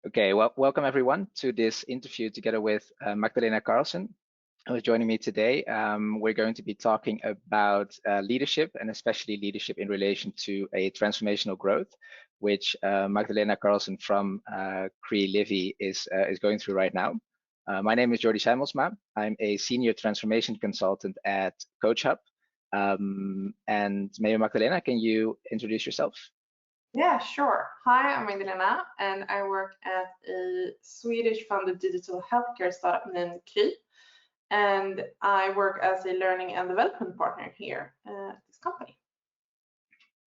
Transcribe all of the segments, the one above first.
Okay, well, welcome everyone to this interview together with Magdalena Karlsson, who is joining me today. We're going to be talking about leadership, and especially leadership in relation to a transformational growth, which Magdalena Karlsson from Livi is going through right now. My name is Jordy Sijmonsma. I'm a senior transformation consultant at CoachHub. And maybe Magdalena, can you introduce yourself? Yeah, sure. Hi, I'm Magdalena, and I work at a Swedish-funded digital healthcare startup named Kry, and I work as a learning and development partner here at this company.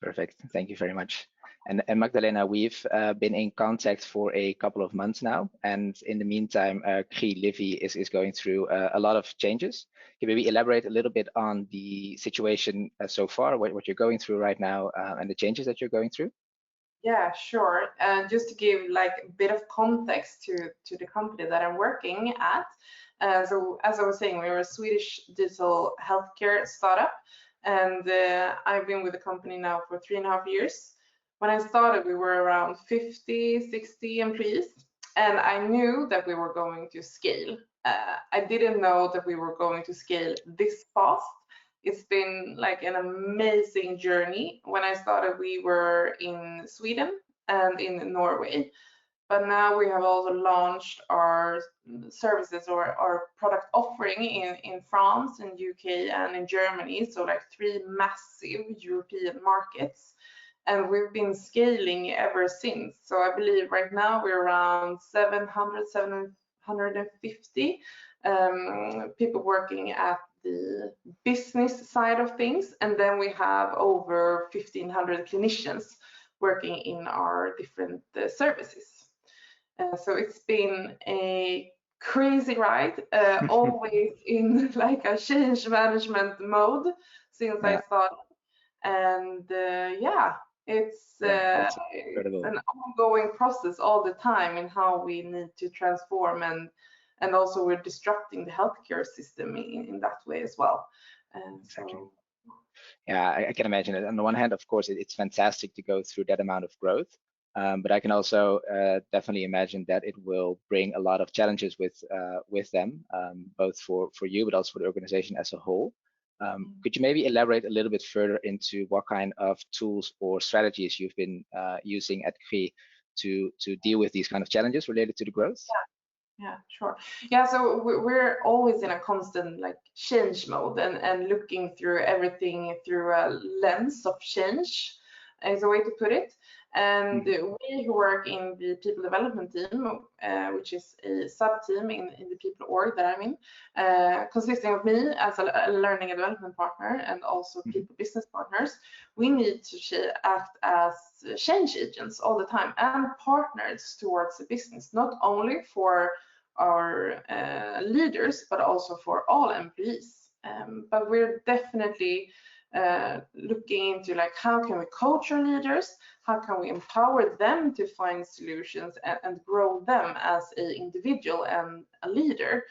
Perfect. Thank you very much. And Magdalena, we've been in contact for a couple of months now, and in the meantime, Livi is going through a lot of changes. Can you maybe elaborate a little bit on the situation so far, what you're going through right now, and the changes that you're going through? Yeah, sure. And just to give like a bit of context to the company that I'm working at. So as I was saying, we're a Swedish digital healthcare startup, and I've been with the company now for 3.5 years. When I started, we were around 50, 60 employees, and I knew that we were going to scale. I didn't know that we were going to scale this fast. It's been like an amazing journey. When I started, we were in Sweden and in Norway, but now we have also launched our services or our product offering in France, in UK, and in Germany. So like 3 massive European markets. And we've been scaling ever since. So I believe right now we're around 700, 750 people working at the business side of things, and then we have over 1,500 clinicians working in our different services. So it's been a crazy ride, always in like a change management mode since I started, and yeah, it's an ongoing process all the time in how we need to transform, and also we're disrupting the healthcare system in that way as well. Exactly. So, yeah, I can imagine it. On the one hand, of course, it's fantastic to go through that amount of growth, but I can also definitely imagine that it will bring a lot of challenges with them, both for you, but also for the organization as a whole. Could you maybe elaborate a little bit further into what kind of tools or strategies you've been using at Kry to deal with these kind of challenges related to the growth? Yeah, sure. Yeah, so we're always in a constant like change mode and looking through everything through a lens of change is a way to put it. And we who work in the people development team, which is a sub team in the people org that I'm in, consisting of me as a learning and development partner and also people business partners, we need to act as change agents all the time and partners towards the business, not only for our leaders, but also for all employees. But we're definitely looking into like how can we coach our leaders, how can we empower them to find solutions and grow them as an individual and a leader.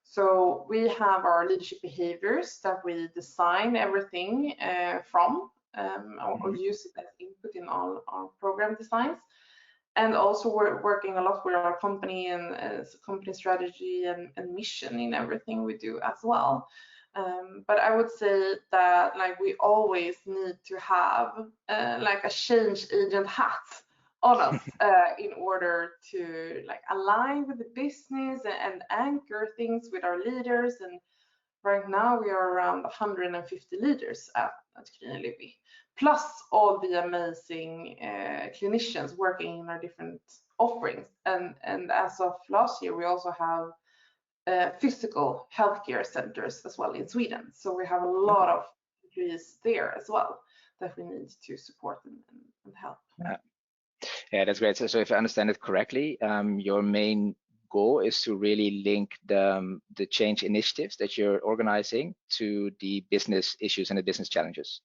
So we have our leadership behaviors that we design everything from or use it as input in all our program designs. And also we're working a lot with our company and company strategy and mission in everything we do as well. But I would say that like we always need to have like a change agent hat on us in order to like align with the business and anchor things with our leaders. And right now we are around 150 leaders at Livi, plus all the amazing clinicians working in our different offerings. And as of last year, we also have physical healthcare centers as well in Sweden. So we have a lot of employees there as well that we need to support and help. Yeah, that's great. So if I understand it correctly, your main goal is to really link the change initiatives that you're organizing to the business issues and the business challenges.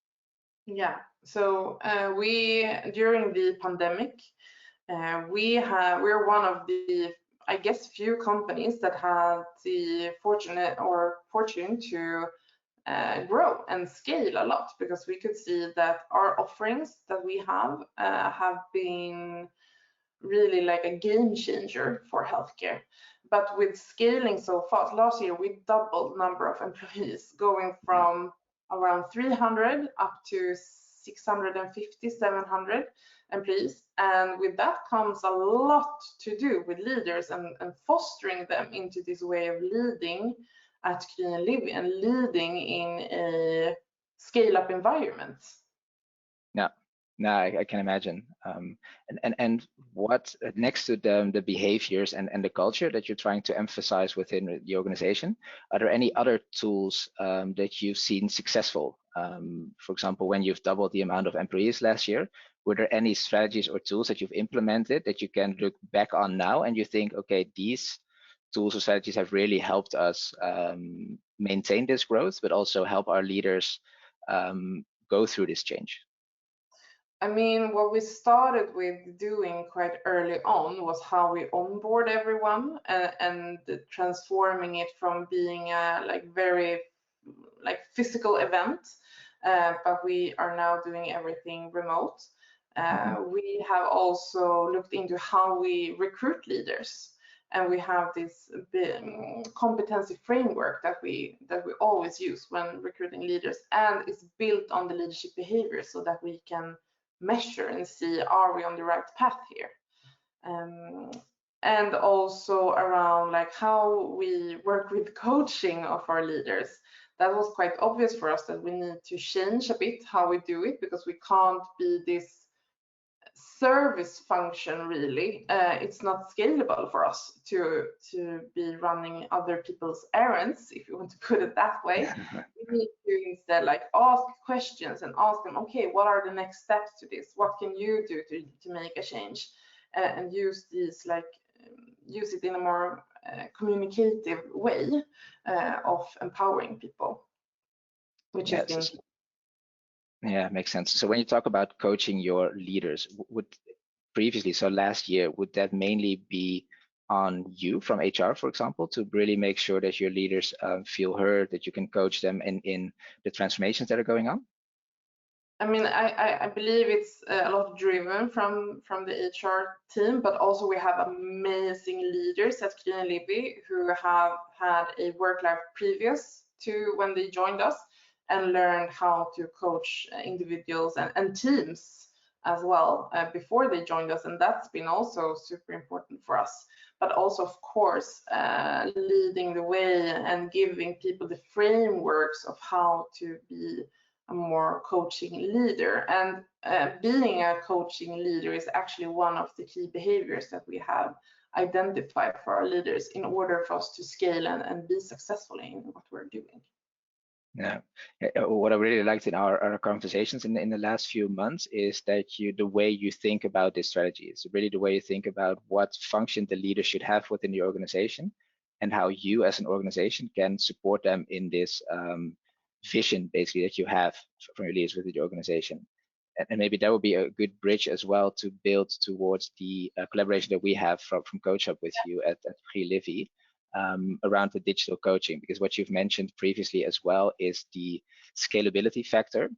Yeah, so we during the pandemic, we're one of the, I guess, few companies that had the fortune to grow and scale a lot, because we could see that our offerings that we have been really like a game changer for healthcare. But with scaling so fast, last year we doubled number of employees, going from around 300 up to 650, 700 employees. And with that comes a lot to do with leaders and fostering them into this way of leading at Livi and leading in a scale-up environment. Yeah, no, I can imagine. And what next to the behaviors and the culture that you're trying to emphasize within the organization, are there any other tools that you've seen successful? For example, when you've doubled the amount of employees last year, were there any strategies or tools that you've implemented that you can look back on now and you think, okay, these tools or strategies have really helped us maintain this growth, but also help our leaders go through this change? I mean, what we started with doing quite early on was how we onboard everyone and transforming it from being a very physical event, but we are now doing everything remote. We have also looked into how we recruit leaders, and we have this competency framework that we always use when recruiting leaders, and it's built on the leadership behavior so that we can measure and see, are we on the right path here? And also around how we work with coaching of our leaders. That was quite obvious for us that we need to change a bit how we do it, because we can't be this service function really. It's not scalable for us to be running other people's errands, if you want to put it that way. We need to instead ask questions and ask them, okay, what are the next steps to this? What can you do to make a change? And use these use it in a more communicative way of empowering people, which has been. Yeah, makes sense. So when you talk about coaching your leaders, would previously, so last year, would that mainly be on you from HR, for example, to really make sure that your leaders feel heard, that you can coach them in the transformations that are going on? I mean, I believe it's a lot driven from the HR team, but also we have amazing leaders at Livi who have had a work life previous to when they joined us and learned how to coach individuals and teams as well before they joined us, and that's been also super important for us. But also, of course, leading the way and giving people the frameworks of how to be a more coaching leader. And being a coaching leader is actually one of the key behaviors that we have identified for our leaders in order for us to scale and be successful in what we're doing. Yeah, what I really liked in our conversations in the last few months is that the way you think about this strategy is really the way you think about what function the leader should have within the organization and how you as an organization can support them in this vision basically that you have from your leaders within the organization. And maybe that would be a good bridge as well to build towards the collaboration that we have from CoachHub with you at Livi. Around the digital coaching, because what you've mentioned previously as well is the scalability factor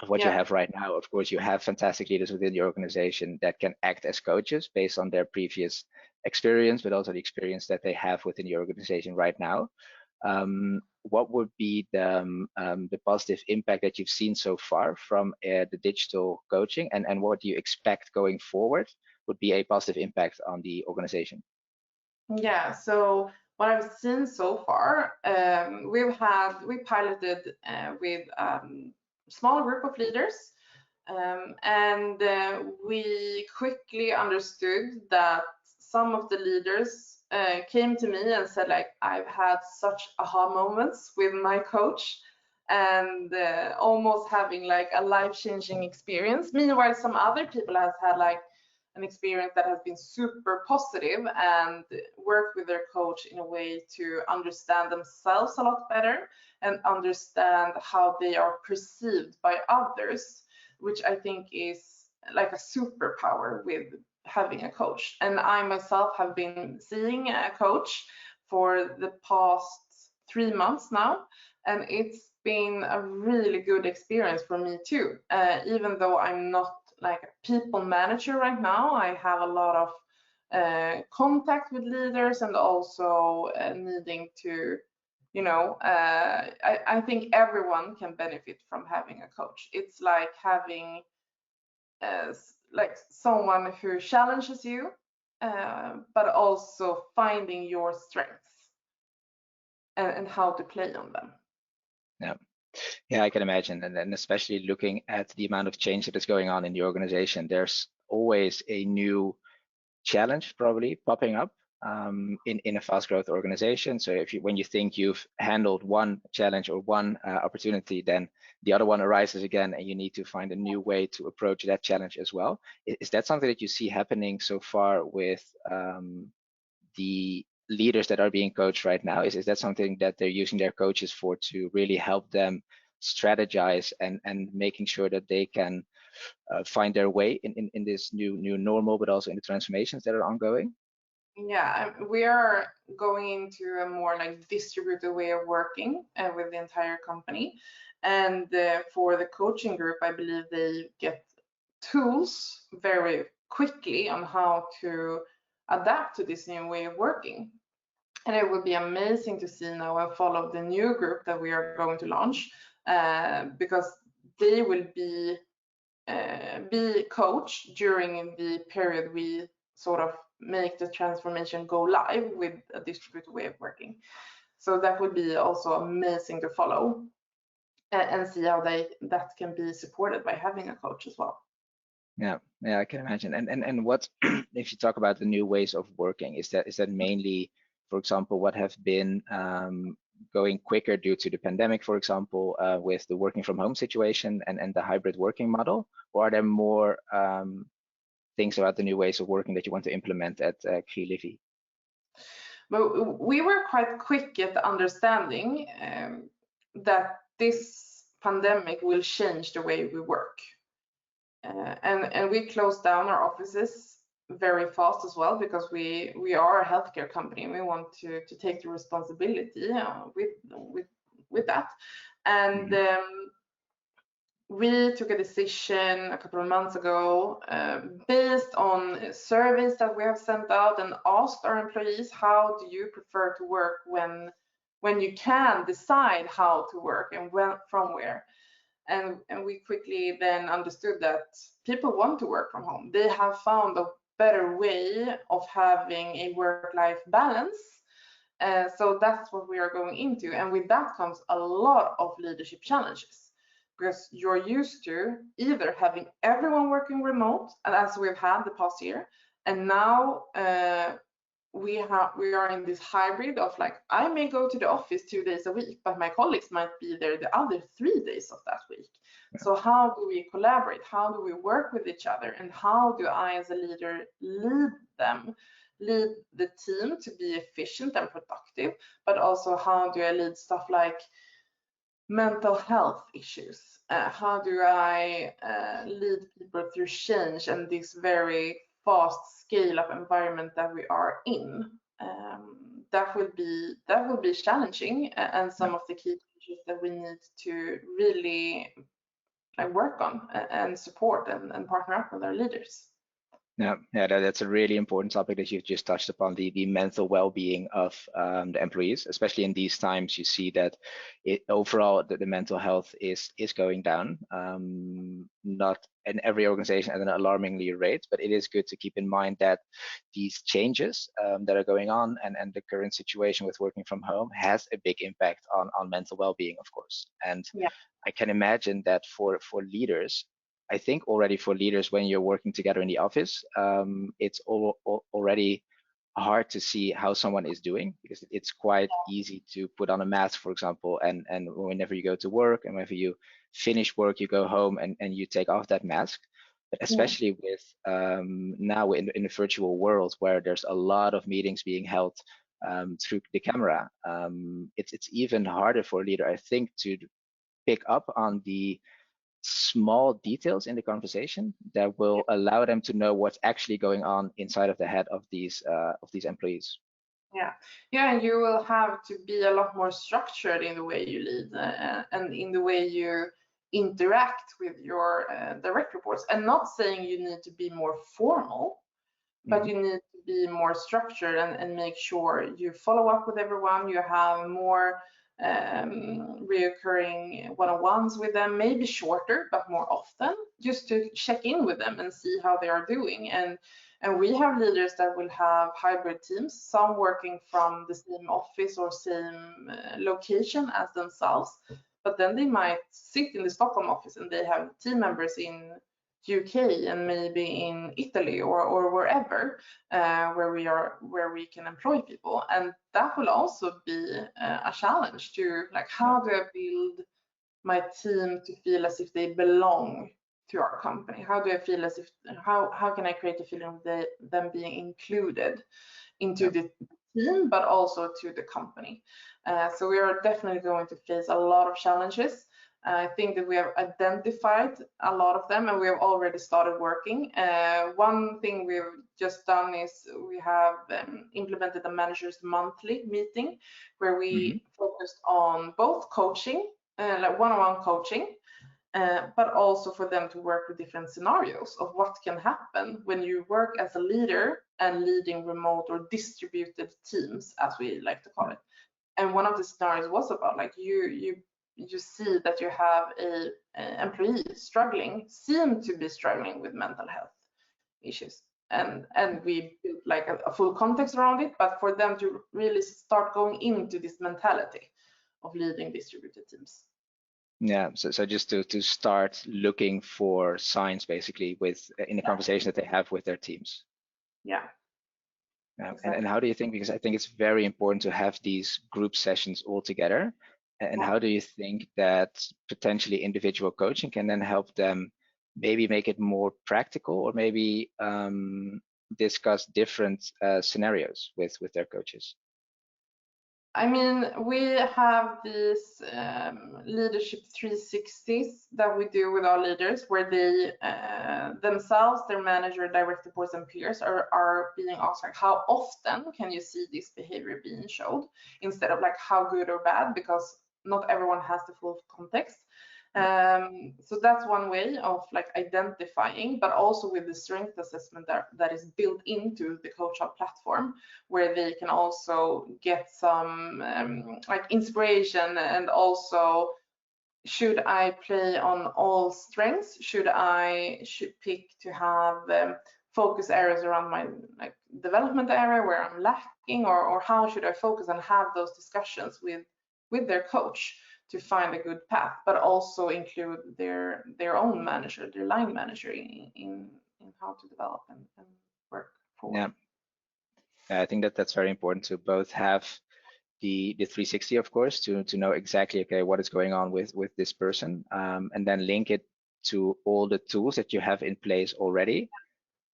of what you have right now. Of course, you have fantastic leaders within the organization that can act as coaches based on their previous experience, but also the experience that they have within the organization right now. What would be the positive impact that you've seen so far from the digital coaching, and what do you expect going forward would be a positive impact on the organization? Yeah, so what I've seen so far, we piloted with a small group of leaders, and we quickly understood that some of the leaders came to me and said, I've had such aha moments with my coach, and almost having a life-changing experience. Meanwhile, some other people has had an experience that has been super positive and worked with their coach in a way to understand themselves a lot better and understand how they are perceived by others, which I think is like a superpower with having a coach. And I myself have been seeing a coach for the past 3 months now, and it's been a really good experience for me too, even though I'm not like a people manager right now. I have a lot of contact with leaders, and also needing to, you know, I think everyone can benefit from having a coach. It's like having like someone who challenges you, but also finding your strengths and how to play on them. Yeah, I can imagine, and especially looking at the amount of change that is going on in the organization, there's always a new challenge probably popping up in a fast growth organization. So when you think you've handled one challenge or one opportunity, then the other one arises again, and you need to find a new way to approach that challenge as well. Is that something that you see happening so far with the leaders that are being coached right now? Is that something that they're using their coaches for, to really help them strategize and making sure that they can find their way in this new normal, but also in the transformations that are ongoing? Yeah, we are going into a more like distributed way of working with the entire company. And for the coaching group, I believe they get tools very quickly on how to adapt to this new way of working. And it would be amazing to see now and follow the new group that we are going to launch, because they will be coached during the period we sort of make the transformation go live with a distributed way of working. So that would be also amazing to follow and see how that can be supported by having a coach as well. Yeah, I can imagine. And what if you talk about the new ways of working? Is that mainly, for example, what have been going quicker due to the pandemic, for example, with the working from home situation and the hybrid working model? Or are there more things about the new ways of working that you want to implement at Livi? But we were quite quick at understanding that this pandemic will change the way we work. And we closed down our offices very fast as well, because we are a healthcare company and we want to take the responsibility with that. And we took a decision a couple of months ago based on surveys that we have sent out, and asked our employees, how do you prefer to work when you can decide how to work and from where? And we quickly then understood that people want to work from home. They have found a better way of having a work-life balance. So that's what we are going into. And with that comes a lot of leadership challenges, because you're used to either having everyone working remote, as we've had the past year, and now we are in this hybrid of like, I may go to the office 2 days a week, but my colleagues might be there the other 3 days of that week. Yeah. So how do we collaborate? How do we work with each other? And how do I, as a leader, lead the team to be efficient and productive? But also, how do I lead stuff like mental health issues? How do I lead people through change and this very fast scale-up environment that we are in? That will be challenging, and some of the key issues that we need to really work on and support and partner up with our leaders. Yeah, that's a really important topic that you've just touched upon, the mental well-being of the employees. Especially in these times, you see that overall the mental health is going down, not in every organization at an alarmingly rate, but it is good to keep in mind that these changes that are going on and the current situation with working from home has a big impact on mental well-being, of course. And yeah, I can imagine that for leaders, I think already for leaders, when you're working together in the office, it's already hard to see how someone is doing, because it's quite easy to put on a mask, for example, and whenever you go to work and whenever you finish work, you go home and you take off that mask. But especially with now in the virtual world, where there's a lot of meetings being held through the camera, it's even harder for a leader, I think, to pick up on the small details in the conversation that will allow them to know what's actually going on inside of the head of these employees. Yeah, you will have to be a lot more structured in the way you lead and in the way you interact with your direct reports. And not saying you need to be more formal, but you need to be more structured and make sure you follow up with everyone. You have more reoccurring one-on-ones with them, maybe shorter, but more often, just to check in with them and see how they are doing. And we have leaders that will have hybrid teams, some working from the same office or same location as themselves, but then they might sit in the Stockholm office and they have team members in UK and maybe in Italy or wherever where we can employ people. And that will also be a challenge to, like, how do I build my team to feel as if they belong to our company? How do I feel as if, how can I create a feeling of them being included into the team, but also to the company? So we are definitely going to face a lot of challenges. I think that we have identified a lot of them and we have already started working. One thing we've just done is we have implemented a managers monthly meeting where we focused on both coaching, like one-on-one coaching, but also for them to work with different scenarios of what can happen when you work as a leader and leading remote or distributed teams, as we like to call it. And one of the scenarios was about, like, you see that you have a employee seem to be struggling with mental health issues, and we built like a full context around it, but for them to really start going into this mentality of leading distributed teams. Yeah, so just to start looking for signs basically in the conversation that they have with their teams. Yeah. Exactly. And how do you think, because I think it's very important to have these group sessions all together, and how do you think that potentially individual coaching can then help them maybe make it more practical, or maybe discuss different scenarios with their coaches? I mean, we have these leadership 360s that we do with our leaders, where they themselves, their manager, direct reports, and peers are being asked, like, how often can you see this behavior being showed, instead of like how good or bad, because not everyone has the full context. So that's one way of like identifying, but also with the strength assessment that is built into the CoachHub platform, where they can also get some like inspiration, and also, should I play on all strengths? Should I pick to have focus areas around my like development area where I'm lacking, or how should I focus and have those discussions with their coach to find a good path, but also include their own manager, their line manager, in how to develop and work forward. Yeah, I think that's very important to both have the 360, of course, to know exactly, okay, what is going on with this person, and then link it to all the tools that you have in place already,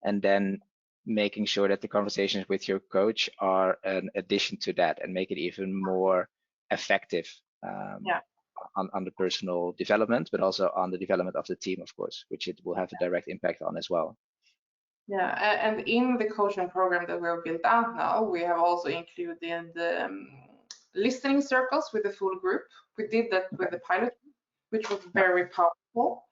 and then making sure that the conversations with your coach are an addition to that and make it even more effective on the personal development, but also on the development of the team, of course, which it will have a direct impact on as well. Yeah, and in the coaching program that we've built out now, we have also included the listening circles with the full group. We did that with the pilot, which was very powerful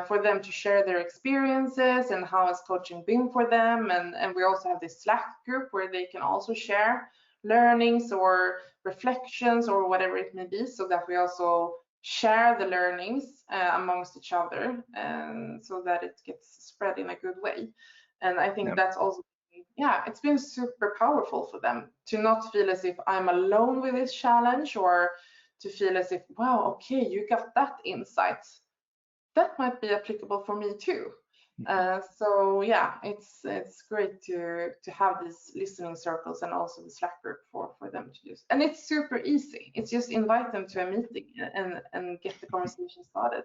for them to share their experiences and how has coaching been for them. And we also have this Slack group where they can also share learnings or reflections or whatever it may be, so that we also share the learnings amongst each other, and so that it gets spread in a good way. And I think that's also, it's been super powerful for them to not feel as if I'm alone with this challenge, or to feel as if, wow, okay, you got that insight, that might be applicable for me too. So yeah, it's great to have these listening circles and also the Slack group for them to use. And it's super easy. It's just invite them to a meeting and get the conversation started.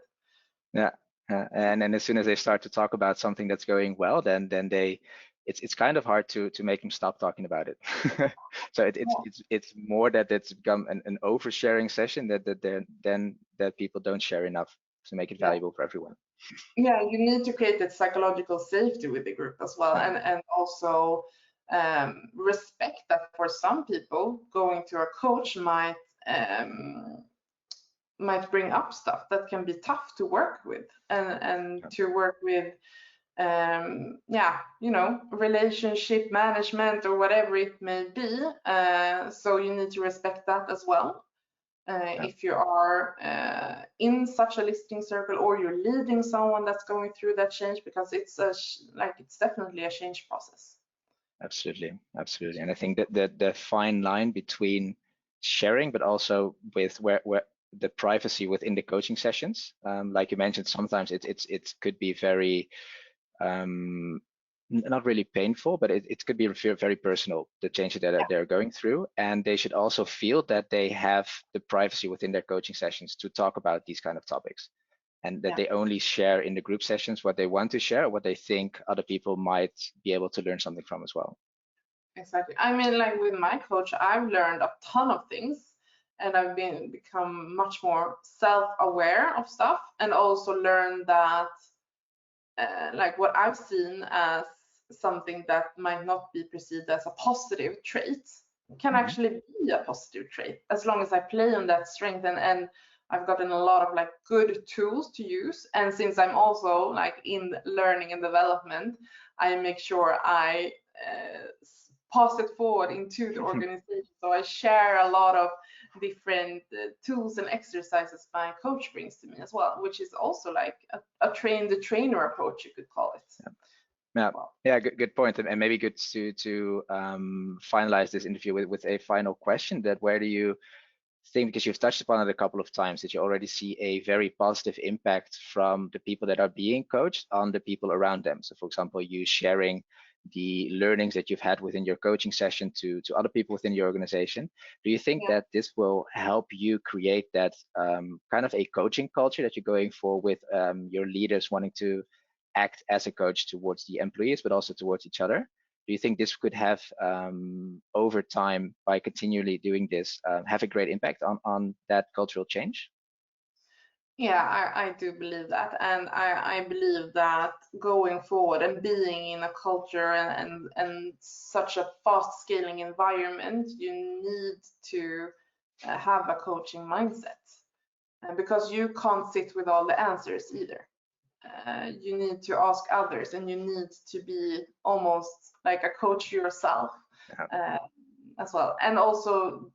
Yeah, and then as soon as they start to talk about something that's going well, then it's kind of hard to make them stop talking about it. So it's more that it's become an oversharing session that people don't share enough to make it valuable for everyone. Yeah, you need to create that psychological safety with the group as well, and also respect that for some people going to a coach might might bring up stuff that can be tough to work with, and to work with, relationship management or whatever it may be. So you need to respect that as well. If you are in such a listening circle, or you're leading someone that's going through that change, because it's it's definitely a change process. Absolutely, absolutely. And I think that the fine line between sharing, but also with where the privacy within the coaching sessions, like you mentioned, sometimes it could be very not really painful, but it could be very personal, the changes that they're going through, and they should also feel that they have the privacy within their coaching sessions to talk about these kind of topics, and that they only share in the group sessions what they want to share, what they think other people might be able to learn something from as well. Exactly. I mean, like with my coach, I've learned a ton of things, and I've become much more self-aware of stuff, and also learned that like what I've seen as something that might not be perceived as a positive trait can actually be a positive trait, as long as I play on that strength, and I've gotten a lot of like good tools to use. And since I'm also like in learning and development, I make sure I pass it forward into the organization. So I share a lot of different tools and exercises my coach brings to me as well, which is also like a train the trainer approach, you could call it. Yeah, good point. And maybe good to finalize this interview with a final question: that where do you think, because you've touched upon it a couple of times, that you already see a very positive impact from the people that are being coached on the people around them? So for example, you sharing the learnings that you've had within your coaching session to other people within your organization. Do you think that this will help you create that kind of a coaching culture that you're going for with your leaders wanting to act as a coach towards the employees, but also towards each other? Do you think this could have, over time, by continually doing this, have a great impact on that cultural change? Yeah, I do believe that, and I believe that going forward and being in a culture and such a fast scaling environment, you need to have a coaching mindset, because you can't sit with all the answers either. You need to ask others, and you need to be almost like a coach yourself as well, and also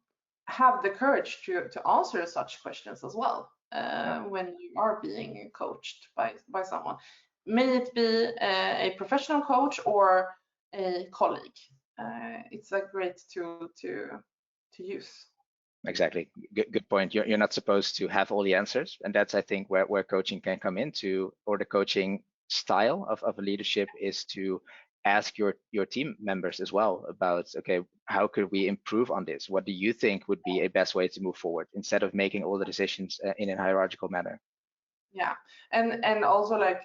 have the courage to answer such questions as well when you are being coached by someone. May it be a professional coach or a colleague. It's a great tool to use. Exactly. Good point. You're not supposed to have all the answers, and that's, I think, where coaching can come into, or the coaching style of a leadership is to ask your team members as well about, okay, how could we improve on this? What do you think would be a best way to move forward, instead of making all the decisions in a hierarchical manner? Yeah, and also, like,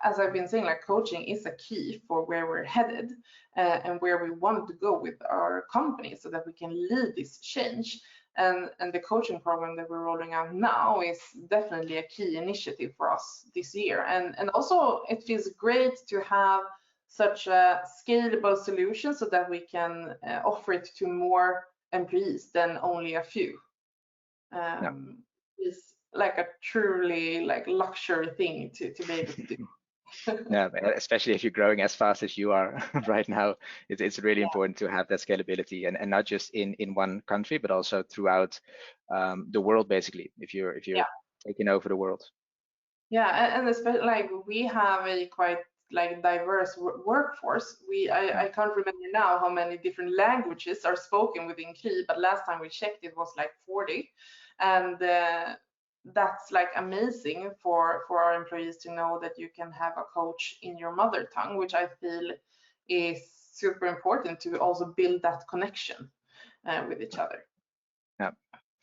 as I've been saying, like, coaching is a key for where we're headed and where we want to go with our company, so that we can lead this change. And the coaching program that we're rolling out now is definitely a key initiative for us this year. And also it feels great to have such a scalable solution, so that we can offer it to more employees than only a few. It's like a truly like luxury thing to be able to do. Yeah, especially if you're growing as fast as you are right now, it's really important to have that scalability, and not just in one country, but also throughout the world, basically, if you're taking over the world. Yeah, and especially like we have a quite like diverse workforce. I can't remember now how many different languages are spoken within Kri, but last time we checked it was like 40, and that's like amazing for our employees to know that you can have a coach in your mother tongue, which I feel is super important to also build that connection with each other. Yeah,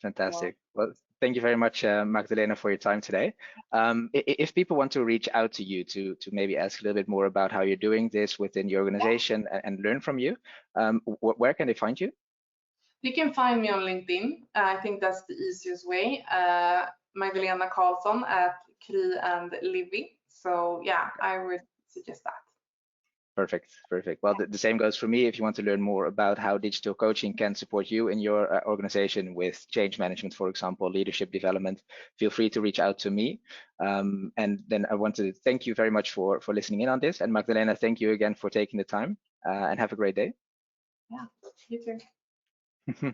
fantastic. Well, thank you very much, Magdalena, for your time today. If people want to reach out to you to maybe ask a little bit more about how you're doing this within your organization and learn from you, where can they find you? You can find me on LinkedIn. I think that's the easiest way. Magdalena Karlsson at Kri and Livi. So yeah, I would suggest that. Perfect. Well, the same goes for me. If you want to learn more about how digital coaching can support you in your organization with change management, for example, leadership development, feel free to reach out to me. And then I want to thank you very much for listening in on this. And Magdalena, thank you again for taking the time, and have a great day. Yeah, you too.